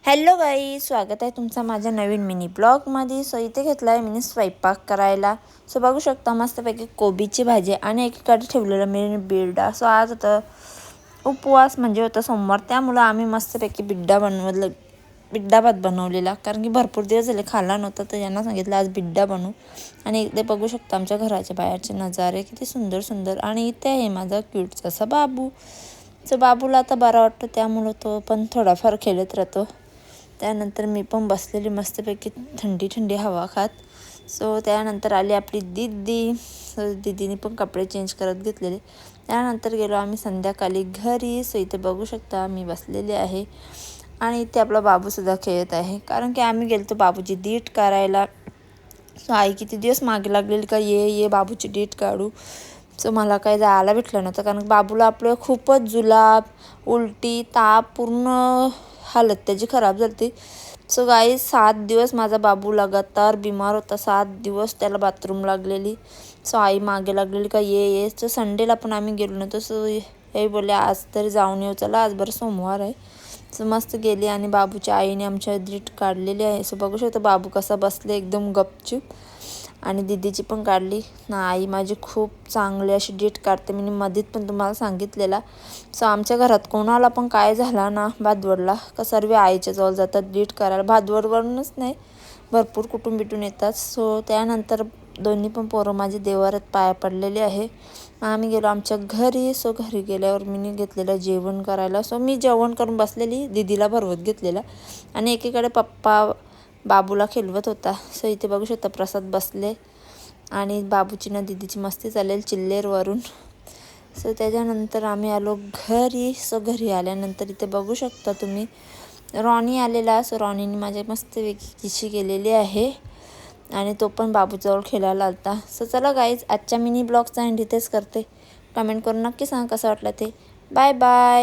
Hello गाई, स्वागत आहे तुमचा माझ्या नवीन मिनी ब्लॉगमध्ये. सो इथे घेतला आहे मी स्वयंपाक करायला. सो बघू शकता मस्तपैकी कोबीची भाजी आणि एकीकडे ठेवलेलं मी बिरडा. सो आज होतं उपवास, म्हणजे होतं सोमवार, त्यामुळं आम्ही मस्तपैकी बिड्डा भात बनवलेला. कारण की भरपूर दिवस झाले खाल्ला नव्हता, तर यांना सांगितलं आज बिड्डा बनवू. आणि इथे बघू शकता आमच्या घराच्या बाहेरचे नजारे किती सुंदर सुंदर. आणि इथे आहे माझा क्यूट असा बाबू. सो बाबूला आता बरा वाटतं, त्यामुळं तो पण थोडाफार खेळत राहतो. त्यानंतर मी पण बसलेली मस्तपैकी थंडी थंडी हवा खात. सो त्यानंतर आली आपली दीदी. सो दीदीने पण कपडे चेंज करत घेतलेले. त्यानंतर गेलो आम्ही संध्याकाळी घरी. सो इथे बघू शकता मी बसलेली आहे आणि इथे आपला बाबूसुद्धा खेळत आहे. कारण की आम्ही गेलो बाबूची दीट करायला. सो आई किती दिवस मागे लागलेली का ये बाबूची डीट काढू. सो मला काही जायला भेटलं नव्हतं, कारण बाबूला आपलं खूपच जुलाब, उलटी, ताप, पूर्ण हालत त्याची खराब झाली. सो गाईज 7 दिवस माझा बाबू लगातार बिमार होता. 7 दिवस त्याला बाथरूम लागलेली. सो आई मागे लागलेली का ये. सो संडेला पण आम्ही गेलो नव्हतो. सो हे बोलले आज तरी जाऊन येऊ, चला आज बरं सोमवार आहे. सो मस्त गेली आणि बाबूच्या आईने आमच्या दीट काढलेली आहे. सो बघू शकतो बाबू कसा बसले एकदम गपचूप. आणि दीदीची पण काढली ना. आई माझी खूप चांगली अशी डीट काढते, मी मधीत पण तुम्हाला सांगितलेला. सो आमच्या घरात कोणाला पण काय झाला ना भादवडला का सर्व आईच्या जवळ जातात डीट करायला. भादवडवरूनच नाही, भरपूर कुटुंबीतून येतात. सो त्यानंतर दोन्ही पण पोरं माझे देवारात पाया पडलेले आहे. आम्ही गेलो आमच्या घरी. सो घरी गेल्यावर मी घेतलेलं जेवण करायला. सो मी जेवण करून बसलेली, दीदीला भरवत घेतलेला आणि एकीकडे पप्पा बाबूला खेळवत होता. सो इथे बघू शकता प्रसाद बसले आणि बाबूची ना दीदीची मस्ती चालेल चिल्लेरवरून. सो त्याच्यानंतर आम्ही आलो घरी. सो घरी आल्यानंतर इथे बघू शकता तुम्ही रॉनी आलेला. सो रॉनीने माझ्या मस्तपैकी किशी केलेली आहे आणि तो पण बाबूजवळ खेळायला आलता. सो चला गाईज, आजच्या मिनी ब्लॉगचा एंड इथेच करते. कमेंट करून नक्की सांगा कसं वाटलं ते. Bye bye.